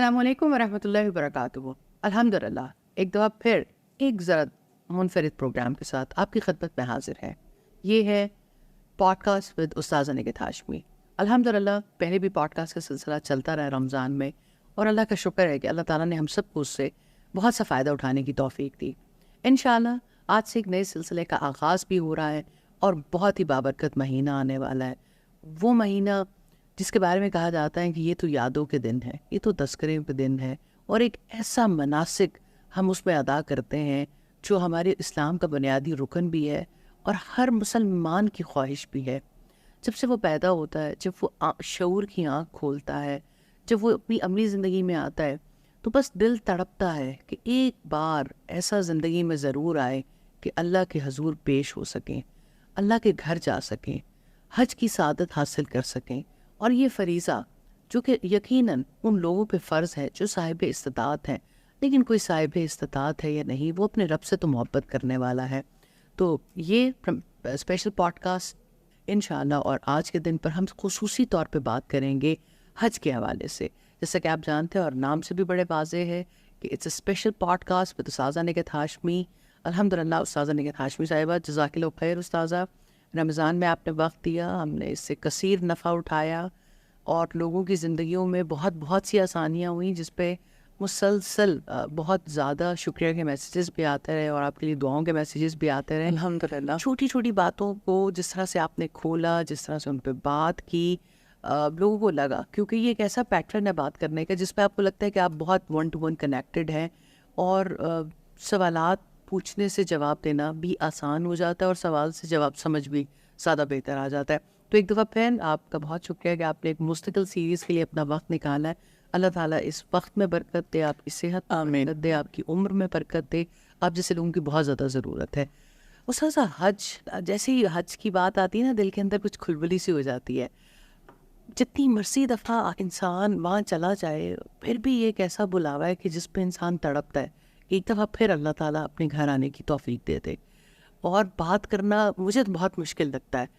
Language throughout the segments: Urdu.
السلام علیکم ورحمۃ اللہ وبرکاتہ۔ الحمدللہ ایک دفعہ پھر ایک ذرا منفرد پروگرام کے ساتھ آپ کی خدمت میں حاضر ہے۔ یہ ہے پوڈ کاسٹ ود استاذہ نگہت ہاشمی۔ الحمدللہ پہلے بھی پوڈ کاسٹ کا سلسلہ چلتا رہا رمضان میں، اور اللہ کا شکر ہے کہ اللہ تعالیٰ نے ہم سب کو اس سے بہت سا فائدہ اٹھانے کی توفیق دی۔ انشاءاللہ آج سے ایک نئے سلسلے کا آغاز بھی ہو رہا ہے، اور بہت ہی بابرکت مہینہ آنے والا ہے، وہ مہینہ جس کے بارے میں کہا جاتا ہے کہ یہ تو یادوں کے دن ہے، یہ تو تذکرے کے دن ہے، اور ایک ایسا مناسک ہم اس میں ادا کرتے ہیں جو ہمارے اسلام کا بنیادی رکن بھی ہے اور ہر مسلمان کی خواہش بھی ہے۔ جب سے وہ پیدا ہوتا ہے، جب وہ شعور کی آنکھ کھولتا ہے، جب وہ اپنی عملی زندگی میں آتا ہے، تو بس دل تڑپتا ہے کہ ایک بار ایسا زندگی میں ضرور آئے کہ اللہ کے حضور پیش ہو سکیں، اللہ کے گھر جا سکیں، حج کی سعادت حاصل کر سکیں۔ اور یہ فریضہ جو کہ یقیناً ان لوگوں پہ فرض ہے جو صاحب استطاعت ہیں، لیکن کوئی صاحب استطاعت ہے یا نہیں، وہ اپنے رب سے تو محبت کرنے والا ہے۔ تو یہ اسپیشل پوڈ کاسٹ انشاءاللہ، اور آج کے دن پر ہم خصوصی طور پہ بات کریں گے حج کے حوالے سے۔ جیسا کہ آپ جانتے ہیں اور نام سے بھی بڑے واضح ہے کہ it's a special podcast with استاذہ نگہت ہاشمی۔ الحمدللہ استاذہ نگہت ہاشمی صاحبہ، جزاک اللہ خیر استاذہ، رمضان میں آپ نے وقت دیا، ہم نے اس سے کثیر نفع اٹھایا، اور لوگوں کی زندگیوں میں بہت سی آسانیاں ہوئیں، جس پہ مسلسل بہت زیادہ شکریہ کے میسیجز بھی آتے رہے، اور آپ کے لیے دعاؤں کے میسیجز بھی آتے رہے۔ الحمدللہ چھوٹی چھوٹی باتوں کو جس طرح سے آپ نے کھولا، جس طرح سے ان پہ بات کی، لوگوں کو لگا، کیونکہ یہ ایک ایسا پیٹرن ہے بات کرنے کا جس پہ آپ کو لگتا ہے کہ آپ بہت ون ٹو ون کنیکٹڈ ہیں، اور سوالات پوچھنے سے جواب دینا بھی آسان ہو جاتا ہے، اور سوال سے جواب سمجھ بھی زیادہ بہتر آ جاتا ہے۔ تو ایک دفعہ پھر آپ کا بہت شکریہ کہ آپ نے ایک مستقل سیریز کے لیے اپنا وقت نکالا ہے۔ اللہ تعالیٰ اس وقت میں برکت دے، آپ کی صحت میں برکت دے، آپ کی عمر میں برکت دے، آپ جیسے لوگوں کی بہت زیادہ ضرورت ہے۔ استاذہ، حج، جیسے ہی حج کی بات آتی ہے نا، دل کے اندر کچھ کھلبلی سی ہو جاتی ہے۔ جتنی مرضی دفعہ انسان وہاں چلا جائے، پھر بھی ایک ایسا بلاوا ہے کہ جس پہ انسان تڑپتا ہے کہ ایک دفعہ پھر اللہ تعالیٰ اپنے گھر آنے کی توفیق دے دے۔ اور بات کرنا مجھے تو بہت مشکل لگتا ہے،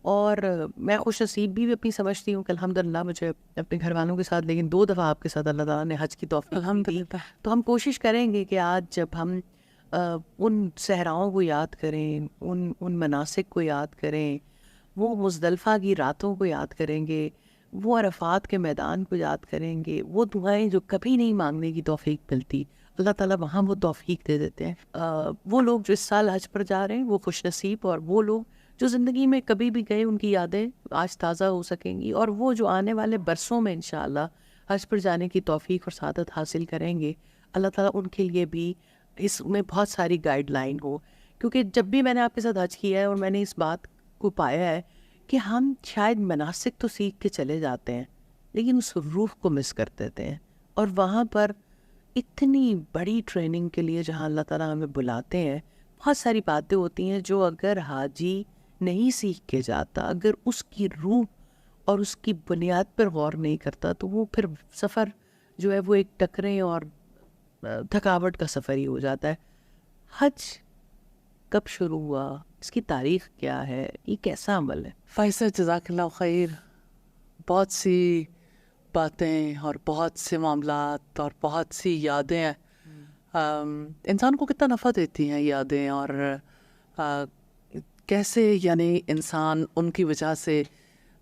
اور میں خوش نصیب بھی اپنی سمجھتی ہوں کہ الحمدللہ مجھے اپنے گھر والوں کے ساتھ، لیکن 2 دفعہ آپ کے ساتھ اللہ تعالیٰ نے حج کی توفیق دی۔ الحمدللہ تو ہم کوشش کریں گے کہ آج جب ہم ان صحراؤں کو یاد کریں، ان مناسک کو یاد کریں، وہ مزدلفہ کی راتوں کو یاد کریں گے، وہ عرفات کے میدان کو یاد کریں گے، وہ دعائیں جو کبھی نہیں مانگنے کی توفیق ملتی، اللہ تعالیٰ وہاں وہ توفیق دے دیتے ہیں۔ وہ لوگ جو اس سال حج پر جا رہے ہیں وہ خوش نصیب، اور وہ لوگ جو زندگی میں کبھی بھی گئے ان کی یادیں آج تازہ ہو سکیں گی، اور وہ جو آنے والے برسوں میں انشاءاللہ حج پر جانے کی توفیق اور سعادت حاصل کریں گے، اللہ تعالیٰ ان کے لیے بھی اس میں بہت ساری گائیڈ لائن ہو۔ کیونکہ جب بھی میں نے آپ کے ساتھ حج کیا ہے، اور میں نے اس بات کو پایا ہے کہ ہم شاید مناسک تو سیکھ کے چلے جاتے ہیں، لیکن اس روح کو مس کر دیتے ہیں، اور وہاں پر اتنی بڑی ٹریننگ کے لیے جہاں اللہ تعالیٰ ہمیں بلاتے ہیں، بہت ساری باتیں ہوتی ہیں جو اگر حاجی نہیں سیکھ کے جاتا، اگر اس کی روح اور اس کی بنیاد پر غور نہیں کرتا، تو وہ پھر سفر جو ہے وہ ایک ٹکریں اور تھکاوٹ کا سفر ہی ہو جاتا ہے۔ حج کب شروع ہوا، اس کی تاریخ کیا ہے، یہ کیسا عمل ہے؟ فائزہ، جزاک اللہ خیر۔ بہت سی باتیں اور بہت سے معاملات اور بہت سی یادیں ہیں۔ انسان کو کتنا نفع دیتی ہیں یادیں، اور کیسے یعنی انسان ان کی وجہ سے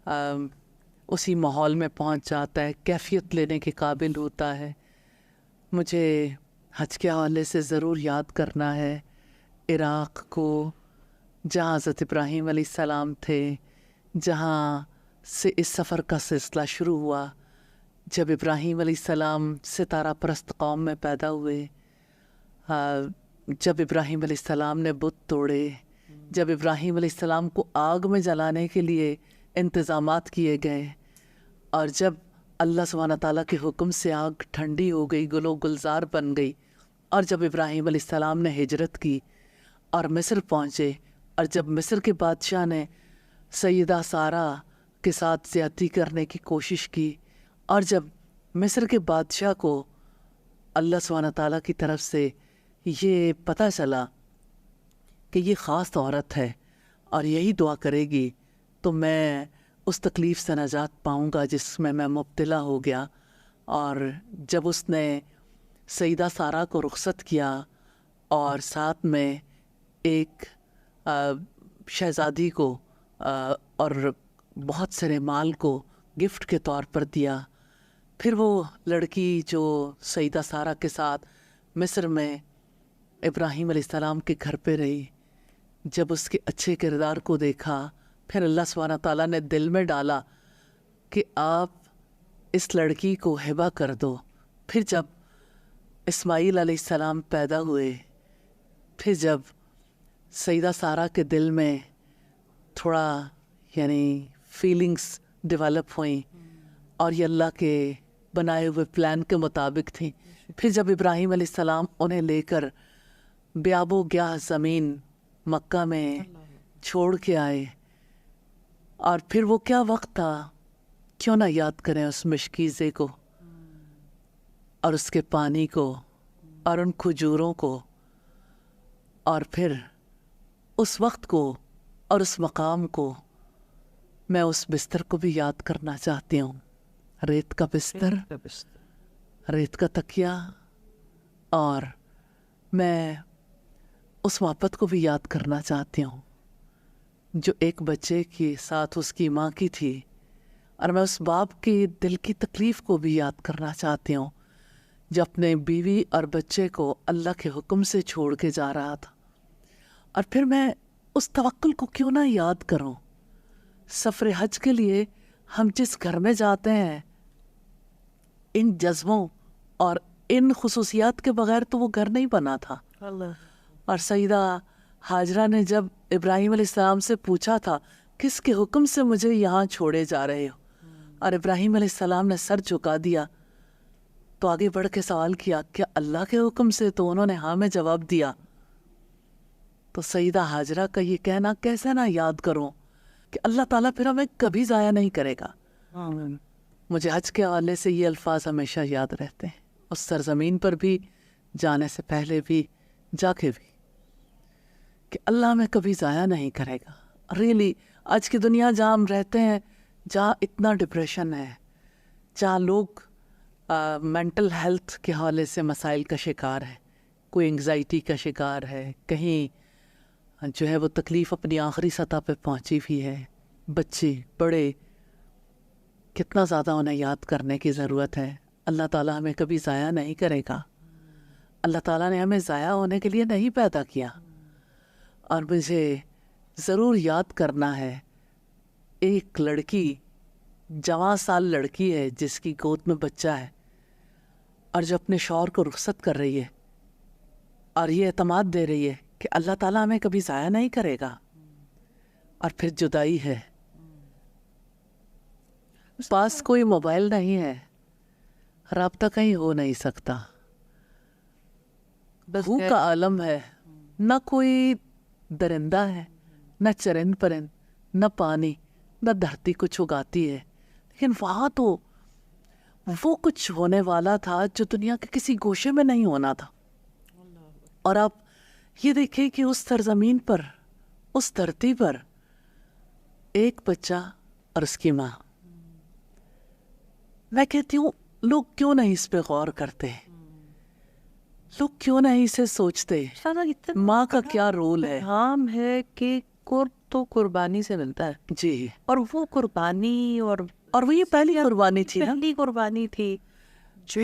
اسی ماحول میں پہنچ جاتا ہے، کیفیت لینے کے قابل ہوتا ہے۔ مجھے حج کے حوالے سے ضرور یاد کرنا ہے عراق کو، جہاں حضرت ابراہیم علیہ السلام تھے، جہاں سے اس سفر کا سلسلہ شروع ہوا، جب ابراہیم علیہ السلام ستارہ پرست قوم میں پیدا ہوئے، جب ابراہیم علیہ السلام نے بت توڑے، جب ابراہیم علیہ السلام کو آگ میں جلانے کے لیے انتظامات کیے گئے، اور جب اللہ سبحانہ تعالیٰ کے حکم سے آگ ٹھنڈی ہو گئی، گل و گلزار بن گئی، اور جب ابراہیم علیہ السلام نے ہجرت کی اور مصر پہنچے، اور جب مصر کے بادشاہ نے سیدہ سارہ کے ساتھ زیادتی کرنے کی کوشش کی، اور جب مصر کے بادشاہ کو اللہ سبحانہ تعالیٰ کی طرف سے یہ پتہ چلا کہ یہ خاص عورت ہے اور یہی دعا کرے گی تو میں اس تکلیف سے نجات پاؤں گا جس میں مبتلا ہو گیا، اور جب اس نے سیدہ سارہ کو رخصت کیا اور ساتھ میں ایک شہزادی کو اور بہت سارے مال کو گفٹ کے طور پر دیا، پھر وہ لڑکی جو سیدہ سارہ کے ساتھ مصر میں ابراہیم علیہ السلام کے گھر پہ رہی، جب اس کے اچھے کردار کو دیکھا، پھر اللہ سبحانہ تعالیٰ نے دل میں ڈالا کہ آپ اس لڑکی کو ہبہ کر دو۔ پھر جب اسماعیل علیہ السلام پیدا ہوئے، پھر جب سیدہ سارہ کے دل میں تھوڑا فیلنگز ڈیولپ ہوئیں اور یہ اللہ کے بنائے ہوئے پلان کے مطابق تھیں، پھر جب ابراہیم علیہ السلام انہیں لے کر بیاب و گیاہ زمین مکہ میں چھوڑ کے آئے، اور پھر وہ کیا وقت تھا، کیوں نہ یاد کریں اس مشکیزے کو اور اس کے پانی کو اور ان کھجوروں کو، اور پھر اس وقت کو اور اس مقام کو۔ میں اس بستر کو بھی یاد کرنا چاہتی ہوں، ریت کا بستر، ریت کا تکیہ، اور میں اس محبت کو بھی یاد کرنا چاہتی ہوں جو ایک بچے کے ساتھ اس کی ماں کی تھی، اور میں اس باپ کی دل کی تکلیف کو بھی یاد کرنا چاہتی ہوں جو اپنے بیوی اور بچے کو اللہ کے حکم سے چھوڑ کے جا رہا تھا۔ اور پھر میں اس توکل کو کیوں نہ یاد کروں۔ سفر حج کے لیے ہم جس گھر میں جاتے ہیں، ان جذبوں اور ان خصوصیات کے بغیر تو وہ گھر نہیں بنا تھا۔ اور سیدہ ہاجرہ نے جب ابراہیم علیہ السلام سے پوچھا تھا کس کے حکم سے مجھے یہاں چھوڑے جا رہے ہو، اور ابراہیم علیہ السلام نے سر جھکا دیا، تو آگے بڑھ کے سوال کیا کیا اللہ کے حکم سے؟ تو انہوں نے ہاں میں جواب دیا۔ تو سیدہ ہاجرہ کا یہ کہنا کیسے نہ یاد کروں کہ اللہ تعالیٰ پھر ہمیں کبھی ضائع نہیں کرے گا۔ مجھے حج کے حوالے سے یہ الفاظ ہمیشہ یاد رہتے ہیں، اس سرزمین پر بھی جانے سے پہلے بھی، جا کے بھی، کہ اللہ ہمیں کبھی ضائع نہیں کرے گا۔ ریئلی آج کی دنیا جہاں ہم رہتے ہیں، جہاں اتنا ڈپریشن ہے، جہاں لوگ مینٹل ہیلتھ کے حوالے سے مسائل کا شکار ہے، کوئی انگزائٹی کا شکار ہے، کہیں جو ہے وہ تکلیف اپنی آخری سطح پہ پہنچی بھی ہے، بچے بڑے، کتنا زیادہ انہیں یاد کرنے کی ضرورت ہے۔ اللہ تعالیٰ ہمیں کبھی ضائع نہیں کرے گا۔ اللہ تعالیٰ نے ہمیں ضائع ہونے کے لیے نہیں پیدا کیا، اور مجھے ضرور یاد کرنا ہے ایک لڑکی، جوان سال لڑکی ہے جس کی گود میں بچہ ہے، اور جو اپنے شوہر کو رخصت کر رہی ہے اور یہ اعتماد دے رہی ہے کہ اللہ تعالیٰ ہمیں کبھی ضائع نہیں کرے گا، اور پھر جدائی ہے، پاس کوئی موبائل نہیں ہے، رابطہ کہیں ہو نہیں سکتا، بھوک کا عالم ہے، نہ کوئی درندہ ہے، نہ چرند پرند، نہ پانی، نہ دھرتی کچھ اگاتی ہے، لیکن وہاں تو وہ کچھ ہونے والا تھا جو دنیا کے کسی گوشے میں نہیں ہونا تھا۔ اور آپ یہ دیکھیں کہ اس سرزمین پر، اس دھرتی پر، ایک بچہ اور اس کی ماں۔ میں کہتی ہوں لوگ کیوں نہیں اس پہ غور کرتے، لوگ کیوں نہیں اسے سوچتے، ماں کا کیا رول ہے؟ عام ہے کہ قرب تو قربانی سے ملتا ہے، جی، اور وہ قربانی اور وہ یہ پہلی قربانی تھی نا، پہلی قربانی تھی۔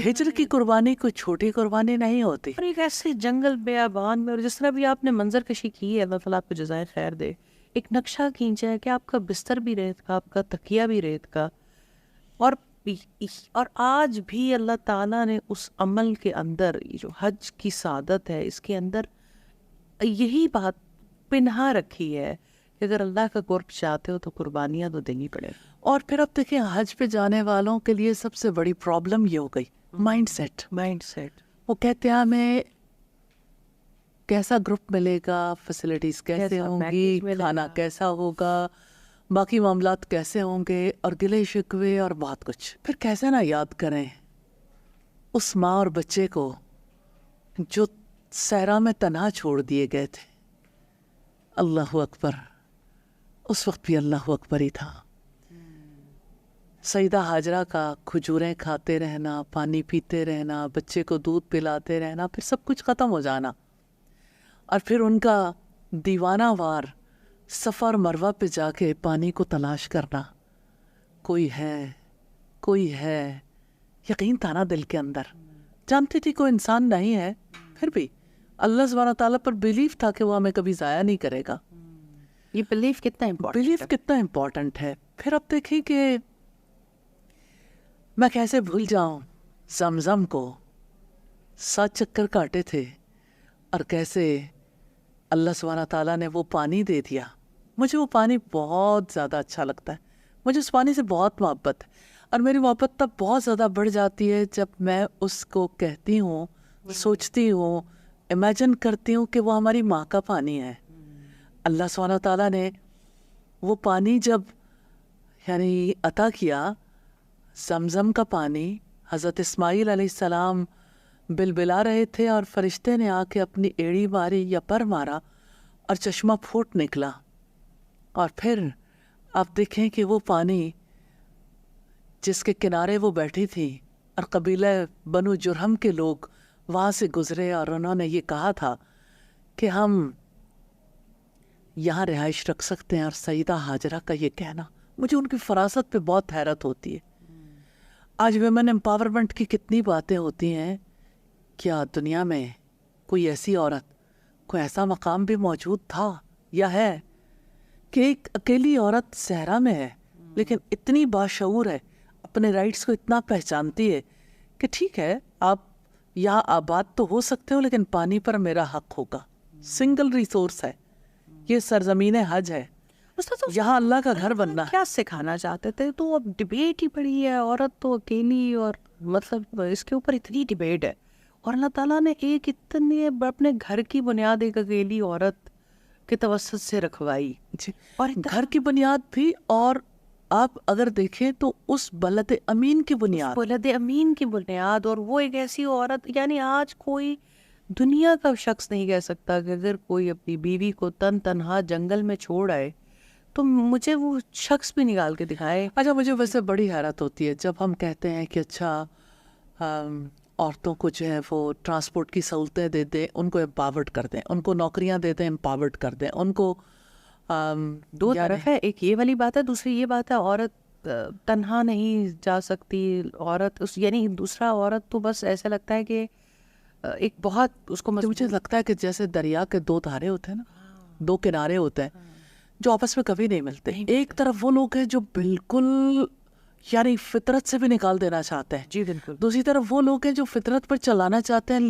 ہجر کی قربانی کوئی چھوٹی قربانی نہیں ہوتی۔ اور ایک ایسے جنگل بیابان میں، اور جس طرح بھی آپ نے منظر کشی کی ہے، اللہ تعالیٰ آپ کو جزائے خیر دے، ایک نقشہ کھینچا ہے کہ آپ کا بستر بھی ریت کا، آپ کا تکیہ بھی ریت کا، اور آج بھی اللہ تعالیٰ نے اس عمل کے اندر، یہ جو حج کی سعادت ہے، اس کے اندر یہی بات پنہا رکھی ہے کہ اگر اللہ کا قرب چاہتے ہو تو قربانیاں تو دینی پڑے۔ اور پھر اب دیکھیں حج پہ جانے والوں کے لیے سب سے بڑی پرابلم یہ ہو گئی، مائنڈ سیٹ۔ وہ کہتے ہیں ہمیں کیسا گروپ ملے گا، فیسلٹیز کیسے ہوں گی، کھانا کیسا ہوگا، باقی معاملات کیسے ہوں گے، اور گلے شکوے اور بہت کچھ۔ پھر کیسے نہ یاد کریں اس ماں اور بچے کو جو صحرا میں تنہا چھوڑ دیے گئے تھے۔ اللہ اکبر، اس وقت بھی اللہ اکبر ہی تھا۔ سیدہ ہاجرہ کا کھجوریں کھاتے رہنا، پانی پیتے رہنا، بچے کو دودھ پلاتے رہنا، پھر سب کچھ ختم ہو جانا، اور پھر ان کا دیوانہ وار صفا اور مروہ پہ جا کے پانی کو تلاش کرنا، کوئی ہے، یقین تھا نا دل کے اندر، جانتی تھی کوئی انسان نہیں ہے، پھر بھی اللہ سبحانہ تعالیٰ پر بیلیف تھا کہ وہ ہمیں کبھی ضائع نہیں کرے گا. یہ بلیف کتنا امپورٹنٹ ہے. پھر اب دیکھیں کہ میں کیسے بھول جاؤں زمزم کو، 7 چکر کاٹے تھے، اور کیسے اللہ سبحانہ تعالیٰ نے وہ پانی دے دیا. مجھے وہ پانی بہت زیادہ اچھا لگتا ہے، مجھے اس پانی سے بہت محبت ہے، اور میری محبت تب بہت زیادہ بڑھ جاتی ہے جب میں اس کو کہتی ہوں، سوچتی ہوں، امیجن کرتی ہوں کہ وہ ہماری ماں کا پانی ہے. اللہ سبحانہ تعالیٰ نے وہ پانی جب یعنی عطا کیا، زمزم کا پانی، حضرت اسماعیل علیہ السلام بلبلا رہے تھے اور فرشتے نے آ کے اپنی ایڑی ماری یا پر مارا اور چشمہ پھوٹ نکلا. اور پھر آپ دیکھیں کہ وہ پانی جس کے کنارے وہ بیٹھی تھی اور قبیلہ بنو جرہم کے لوگ وہاں سے گزرے، اور انہوں نے یہ کہا تھا کہ ہم یہاں رہائش رکھ سکتے ہیں، اور سیدہ ہاجرہ کا یہ کہنا، مجھے ان کی فراست پہ بہت حیرت ہوتی ہے. آج ویمن امپاورمنٹ کی کتنی باتیں ہوتی ہیں، کیا دنیا میں کوئی ایسی عورت، کوئی ایسا مقام بھی موجود تھا یا ہے کہ ایک اکیلی عورت صحرا میں ہے لیکن اتنی باشعور ہے، اپنے رائٹس کو اتنا پہچانتی ہے کہ ٹھیک ہے آپ یہاں آباد تو ہو سکتے ہو لیکن پانی پر میرا حق ہوگا. سنگل ریسورس ہے، یہ سرزمین حج ہے، یہاں اللہ کا گھر بننا ہے. کیا سکھانا چاہتے تھے؟ تو اب ڈبیٹ ہی پڑی ہے، عورت تو اکیلی، اور مطلب اس کے اوپر اتنی ڈبیٹ ہے، اور اللہ تعالیٰ نے ایک اتنی اپنے گھر کی بنیاد ایک اکیلی عورت کے توسط سے رکھوائی. جی، اور گھر کی بنیاد بھی، اور آپ اگر دیکھیں تو اس بلد امین کی بنیاد، اور وہ ایک ایسی عورت، یعنی آج کوئی دنیا کا شخص نہیں کہہ سکتا کہ اگر کوئی اپنی بیوی کو تنہا جنگل میں چھوڑ آئے تو مجھے وہ شخص بھی نکال کے دکھائے. اچھا، مجھے ویسے بڑی حیرت ہوتی ہے جب ہم کہتے ہیں کہ اچھا عورتوں کو جو ہے وہ ٹرانسپورٹ کی سہولتیں دے دیں، ان کو امپاورڈ کر دیں، ان کو نوکریاں دے دیں، امپاورڈ کر دیں، ان کو دو طرف ہے، ایک یہ والی بات ہے، دوسری یہ بات ہے عورت تنہا نہیں جا سکتی، عورت یعنی دوسرا عورت تو بس ایسا لگتا ہے کہ ایک بہت اس کو مجھے لگتا ہے کہ جیسے دریا کے 2 دھارے ہوتے ہیں نا، 2 کنارے ہوتے ہیں جو آپس میں کبھی نہیں ملتے. ایک طرف وہ لوگ ہیں جو بالکل یعنی فطرت سے بھی نکال دینا چاہتے ہیں، جی بالکل، دوسری طرف وہ لوگ ہیں جو فطرت پر چلانا چاہتے ہیں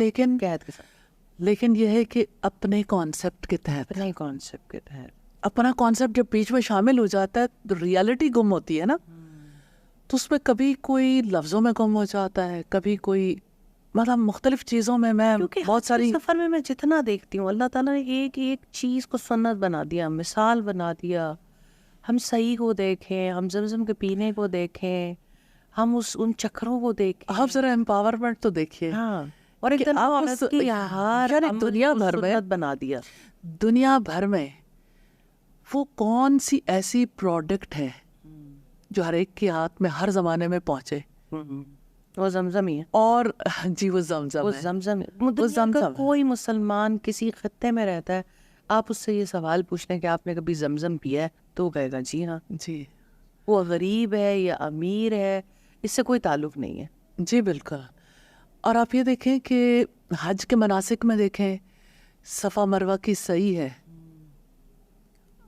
لیکن یہ ہے کہ اپنے کانسیپٹ کے تحت، اپنا کانسیپٹ جب بیچ میں شامل ہو جاتا ہے تو ریالٹی گم ہوتی ہے نا. تو اس میں کبھی کوئی لفظوں میں گم ہو جاتا ہے، کبھی کوئی مطلب مختلف چیزوں میں بہت ساری سفر میں جتنا دیکھتی ہوں اللہ تعالیٰ نے ایک ایک چیز کو سنت بنا دیا، مثال بنا دیا. ہم صحیح کو دیکھیں، ہم زمزم کے پینے کو دیکھیں، ہم ان چکروں کو دیکھیں. آپ ذرا امپاورمنٹ تو دیکھیے، ہاں، اور ایک دنیا بھر میں بنا دیا. دنیا بھر میں وہ کون سی ایسی پروڈکٹ ہے جو ہر ایک کے ہاتھ میں ہر زمانے میں پہنچے؟ وہ زمزم ہی ہے. اور جی وہ زمزم ہے. کوئی مسلمان کسی خطے میں رہتا ہے، آپ اس سے یہ سوال پوچھنے کہ آپ نے کبھی زمزم پیا ہے تو وہ کہے گا جی ہاں. جی، وہ غریب ہے یا امیر ہے اس سے کوئی تعلق نہیں ہے. جی بالکل. اور آپ یہ دیکھیں کہ حج کے مناسک میں دیکھیں، صفا مروہ کی صحیح ہے.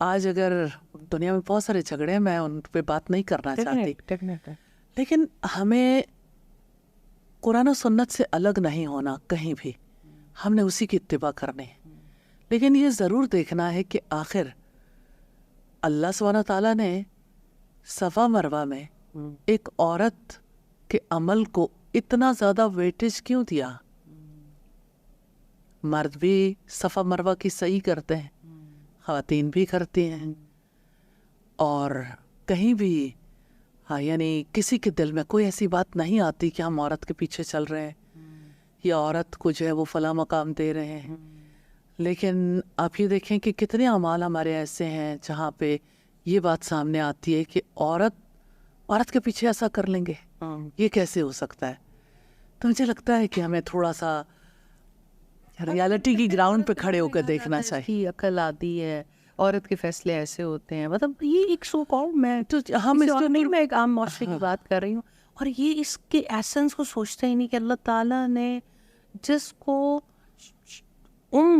آج اگر دنیا میں بہت سارے جھگڑے ہیں، میں ان پہ بات نہیں کرنا چاہتی، لیکن ہمیں قرآن و سنت سے الگ نہیں ہونا کہیں بھی، ہم نے اسی کی اتباع کرنی ہے. لیکن یہ ضرور دیکھنا ہے کہ آخر اللہ سبحانہ تعالیٰ نے صفا مروہ میں ایک عورت کے عمل کو اتنا زیادہ ویٹیج کیوں دیا؟ مرد بھی صفا مروہ کی صحیح کرتے ہیں، خواتین بھی کرتی ہیں، اور کہیں بھی یعنی کسی کے دل میں کوئی ایسی بات نہیں آتی کہ ہم عورت کے پیچھے چل رہے ہیں یا عورت کو جو ہے وہ فلاں مقام دے رہے ہیں. لیکن آپ یہ دیکھیں کہ کتنے اعمال ہمارے ایسے ہیں جہاں پہ یہ بات سامنے آتی ہے کہ عورت عورت کے پیچھے ایسا کر لیں گے، یہ کیسے ہو سکتا ہے؟ تو مجھے لگتا ہے کہ ہمیں تھوڑا سا ریالٹی کی گراؤنڈ پہ کھڑے ہو کر دیکھنا چاہیے. عقل آتی ہے، عورت کے فیصلے ایسے ہوتے ہیں، مطلب یہ ایک سو کال میں تو ہم اس نہیں، میں ایک عام معاشرے کی بات کر رہی ہوں، اور یہ اس کے ایسنس کو سوچتے ہی نہیں کہ اللہ تعالیٰ نے جس کو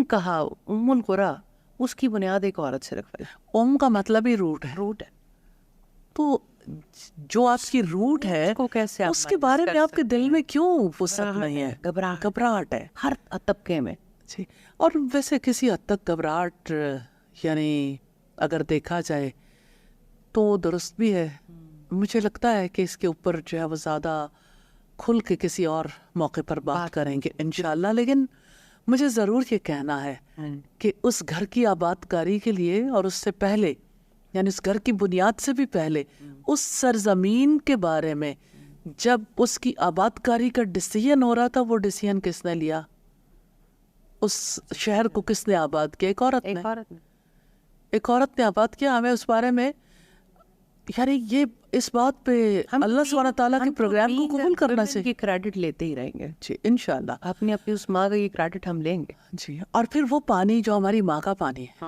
کہا، القرا، اس کی بنیاد ایک عورت سے رکھا ہے. کا مطلب ہی روٹ ہے. روٹ ہے، تو جو آپ کی روٹ ہے کو کیسے اس کے بارے میں آپ کے دل میں کیوں وسعت نہیں ہے؟ گھبراہٹ ہے ہر طبقے میں. جی. اور ویسے کسی حد تک گھبراہٹ یعنی اگر دیکھا جائے تو درست بھی ہے. مجھے لگتا ہے کہ اس کے اوپر جو ہے وہ زیادہ کھل کے کسی اور موقع پر بات کریں گے انشاءاللہ. لیکن مجھے ضرور یہ کہنا ہے کہ اس گھر کی آباد کاری کے لیے اور اس سے پہلے، یعنی اس گھر کی بنیاد سے بھی پہلے، اس سرزمین کے بارے میں جب اس کی آباد کاری کا ڈیسیژن ہو رہا تھا، وہ ڈیسیژن کس نے لیا؟ اس شہر کو کس نے آباد کیا؟ ایک عورت نے آباد کیا. ہمیں اس بارے میں یعنی یہ اس بات پہ اللہ سبحانہ تعالیٰ کے پروگرام کو قبول کرنا چاہیے. کریڈٹ لیتے ہی رہیں گے جی انشاءاللہ. اپنی اس ماں کا یہ کریڈٹ ہم لیں گے. جی. اور پھر وہ پانی جو ہماری ماں کا پانی ہے،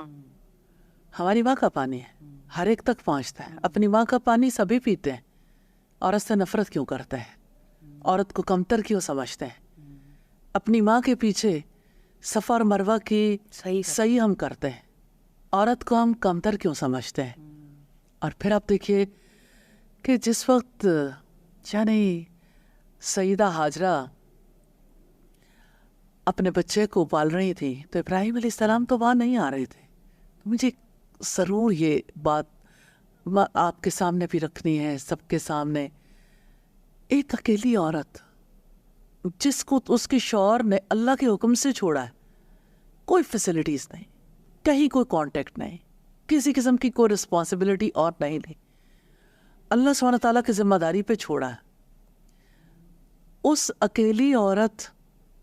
ہماری ماں کا پانی ہے، ہر ایک تک پہنچتا ہے. اپنی ماں کا پانی سبھی پیتے ہیں. عورت سے نفرت کیوں کرتے ہیں؟ عورت کو کمتر کیوں سمجھتے ہیں؟ اپنی ماں کے پیچھے صفا اور مروہ کی صحیح ہم کرتے ہیں. عورت کو ہم کمتر کیوں سمجھتے ہیں؟ اور پھر آپ دیکھیے کہ جس وقت یعنی سیدہ ہاجرہ اپنے بچے کو پال رہی تھی تو ابراہیم علیہ السلام تو وہاں نہیں آ رہے تھے. مجھے ضرور یہ بات آپ کے سامنے بھی رکھنی ہے، سب کے سامنے. ایک اکیلی عورت جس کو اس کے شوہر نے اللہ کے حکم سے چھوڑا ہے، کوئی فیسلٹیز نہیں، کہیں کوئی کانٹیکٹ نہیں، کسی قسم کی کوئی رسپانسبلٹی اور نہیں لی، اللہ سبحانہ تعالیٰ کی ذمہ داری پہ چھوڑا ہے. اس اکیلی عورت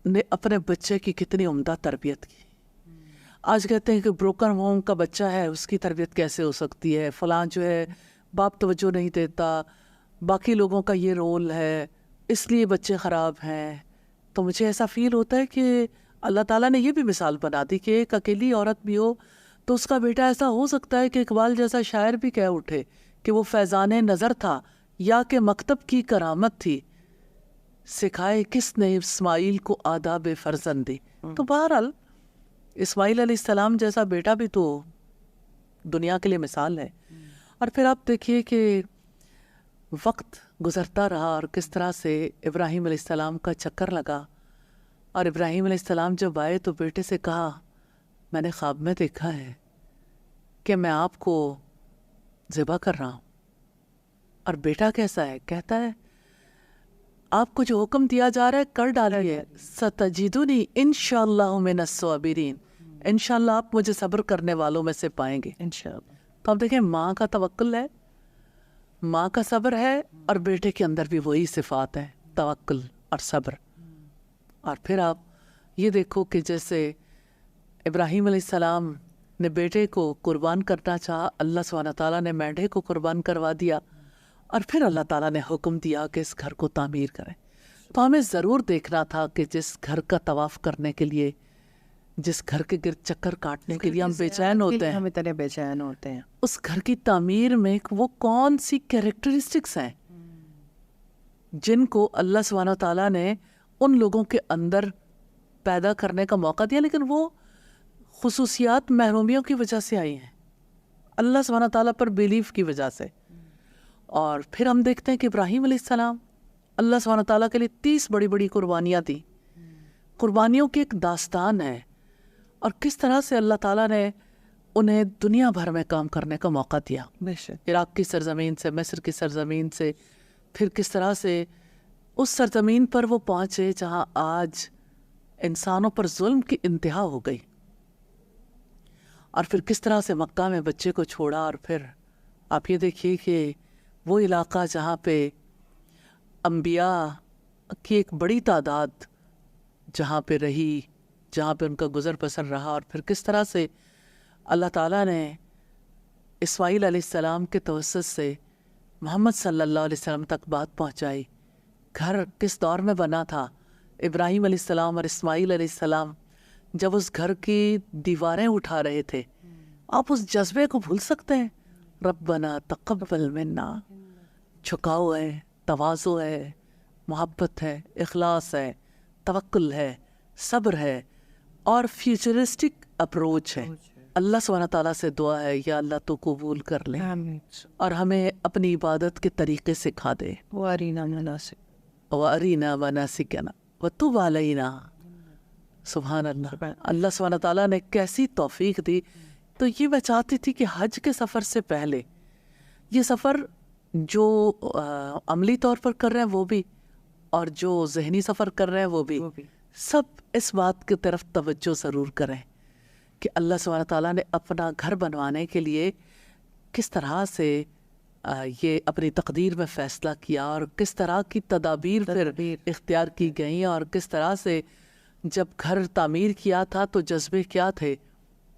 نے اپنے بچے کی کتنی عمدہ تربیت کی. آج کہتے ہیں کہ بروکن ہوم کا بچہ ہے، اس کی تربیت کیسے ہو سکتی ہے، فلاں جو ہے باپ توجہ نہیں دیتا، باقی لوگوں کا یہ رول ہے، اس لیے بچے خراب ہیں. تو مجھے ایسا فیل ہوتا ہے کہ اللہ تعالیٰ نے یہ بھی مثال بنا دی کہ ایک اکیلی عورت بھی ہو تو اس کا بیٹا ایسا ہو سکتا ہے کہ اقبال جیسا شاعر بھی کہہ اٹھے کہ وہ فیضان نظر تھا یا کہ مکتب کی کرامت تھی، سکھائے کس نے اسماعیل کو آداب فرزندی. تو بہرحال اسماعیل علیہ السلام جیسا بیٹا بھی تو دنیا کے لیے مثال ہے. اور پھر آپ دیکھیے کہ وقت گزرتا رہا اور کس طرح سے ابراہیم علیہ السلام کا چکر لگا. اور ابراہیم علیہ السلام جب آئے تو بیٹے سے کہا، میں نے خواب میں دیکھا ہے کہ میں آپ کو ذبح کر رہا ہوں. اور بیٹا کیسا ہے؟ کہتا ہے آپ کو جو حکم دیا جا رہا ہے کر ڈالیے، ستجدونی انشاءاللہ من الصابرین، انشاءاللہ آپ مجھے صبر کرنے والوں میں سے پائیں گے انشاءاللہ. تو آپ دیکھیں ماں کا توکل ہے، ماں کا صبر ہے، اور بیٹے کے اندر بھی وہی صفات ہیں، توکل اور صبر. اور پھر آپ یہ دیکھو کہ جیسے ابراہیم علیہ السلام نے بیٹے کو قربان کرنا چاہا، اللہ سبحانہ تعالیٰ نے مینڈھے کو قربان کروا دیا، اور پھر اللہ تعالیٰ نے حکم دیا کہ اس گھر کو تعمیر کریں. تو ہمیں ضرور دیکھنا تھا کہ جس گھر کا طواف کرنے کے لیے، جس گھر کے گرد چکر کاٹنے کے لیے ہم بے چین ہوتے ہیں، ہم اتنے بے چین ہوتے ہیں، اس گھر کی تعمیر میں وہ کون سی کیریکٹرسٹکس ہیں جن کو اللہ سبحانہ تعالیٰ نے ان لوگوں کے اندر پیدا کرنے کا موقع دیا، لیکن وہ خصوصیات محرومیوں کی وجہ سے آئی ہیں، اللہ سبحانہ تعالیٰ پر بیلیف کی وجہ سے. اور پھر ہم دیکھتے ہیں کہ ابراہیم علیہ السلام اللہ سبحانہ تعالیٰ کے لیے 30 بڑی بڑی قربانیاں دی. قربانیوں کی ایک داستان ہے، اور کس طرح سے اللہ تعالیٰ نے انہیں دنیا بھر میں کام کرنے کا موقع دیا. عراق کی سرزمین سے، مصر کی سرزمین سے، پھر کس طرح سے اس سرزمین پر وہ پہنچے جہاں آج انسانوں پر ظلم کی انتہا ہو گئی. اور پھر کس طرح سے مکہ میں بچے کو چھوڑا. اور پھر آپ یہ دیکھیے کہ وہ علاقہ جہاں پہ انبیاء کی ایک بڑی تعداد جہاں پہ رہی، جہاں پہ ان کا گزر بسر رہا، اور پھر کس طرح سے اللہ تعالیٰ نے اسماعیل علیہ السلام کے توسط سے محمد صلی اللہ علیہ وسلم تک بات پہنچائی. گھر کس دور میں بنا تھا؟ ابراہیم علیہ السلام اور اسماعیل علیہ السلام جب اس گھر کی دیواریں اٹھا رہے تھے. آپ اس جذبے کو بھول سکتے ہیں؟ ربنا تقبل منا. جھکاؤ ہے، تواضع ہے، محبت ہے، اخلاص ہے، توکل ہے، صبر ہے اور فیوچرسٹک اپروچ ہے. اللہ سبحانہ تعالیٰ سے دعا ہے یا اللہ تو قبول کر لے اور ہمیں اپنی عبادت کے طریقے سکھا دے. وَأَرِنَا مَنَاسِكَنَا وَأَرِنَا مَنَاسِكَنَا وَتُبْ عَلَيْنَا. سبحان اللہ. اللہ سبحانہ تعالیٰ نے کیسی توفیق دی. تو یہ میں چاہتی تھی کہ حج کے سفر سے پہلے یہ سفر جو عملی طور پر کر رہے ہیں وہ بھی اور جو ذہنی سفر کر رہے ہیں وہ بھی سب اس بات کی طرف توجہ ضرور کریں کہ اللہ سبحانہ تعالیٰ نے اپنا گھر بنوانے کے لیے کس طرح سے یہ اپنی تقدیر میں فیصلہ کیا اور کس طرح کی تدابیر پھر اختیار کی گئیں اور کس طرح سے جب گھر تعمیر کیا تھا تو جذبے کیا تھے.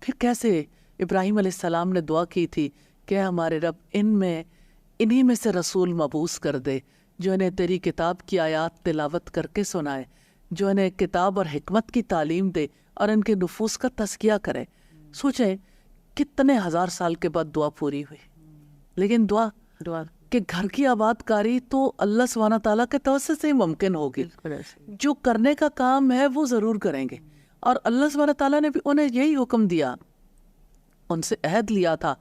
پھر کیسے ابراہیم علیہ السلام نے دعا کی تھی کہ ہمارے رب انہی میں سے رسول مبعوث کر دے جو انہیں تیری کتاب کی آیات تلاوت کر کے سنائے، جو انہیں کتاب اور حکمت کی تعلیم دے اور ان کے نفوس کا تزکیہ کرے. سوچیں کتنے ہزار سال کے بعد دعا پوری ہوئی، لیکن دعا کہ گھر کی آباد کاری تو اللہ سبحانہ تعالیٰ کے توسط سے ہی ممکن ہوگی. جو کرنے کا کام ہے وہ ضرور کریں گے. اور اللہ سبحانہ تعالیٰ نے بھی انہیں یہی حکم دیا، ان سے عہد لیا تھا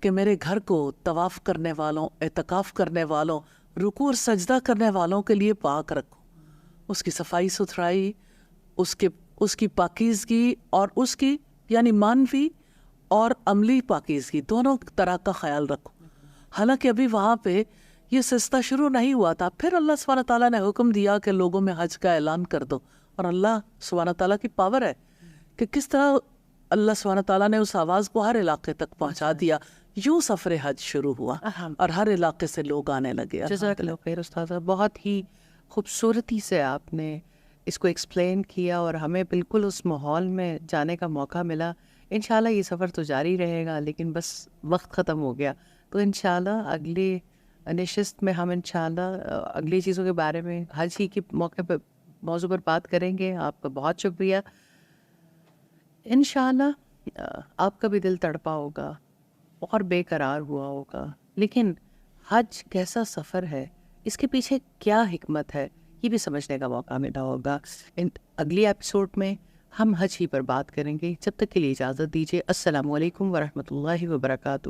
کہ میرے گھر کو طواف کرنے والوں، اعتکاف کرنے والوں، رکوع اور سجدہ کرنے والوں کے لیے پاک رکھو. اس کی صفائی ستھرائی، اس کی پاکیزگی اور اس کی یعنی مانوی اور عملی پاکیزگی دونوں طرح کا خیال رکھو. حالانکہ ابھی وہاں پہ یہ سلسلہ شروع نہیں ہوا تھا. پھر اللہ سبحانہ تعالیٰ نے حکم دیا کہ لوگوں میں حج کا اعلان کر دو. اور اللہ سبحانہ تعالیٰ کی پاور ہے کہ کس طرح اللہ سبحانہ تعالیٰ نے اس آواز کو ہر علاقے تک پہنچا دیا. یوں سفر حج شروع ہوا اور ہر علاقے سے لوگ آنے لگے. جزاک اللہ خیر استاذہ، بہت ہی خوبصورتی سے آپ نے اس کو ایکسپلین کیا اور ہمیں بالکل اس ماحول میں جانے کا موقع ملا. انشاءاللہ یہ سفر تو جاری رہے گا، لیکن بس وقت ختم ہو گیا. تو انشاءاللہ اگلی نشست میں ہم انشاءاللہ اگلی چیزوں کے بارے میں حج ہی کے موقع پہ موضوع پر بات کریں گے. آپ کا بہت شکریہ. انشاءاللہ آپ کا بھی دل تڑپا ہوگا اور بے قرار ہوا ہوگا، لیکن حج کیسا سفر ہے، اس کے پیچھے کیا حکمت ہے، یہ بھی سمجھنے کا موقع ملا ہوگا. اگلی ایپیسوڈ میں ہم حج ہی پر بات کریں گے. جب تک کے لیے اجازت دیجیے. السلام علیکم ورحمۃ اللہ وبرکاتہ.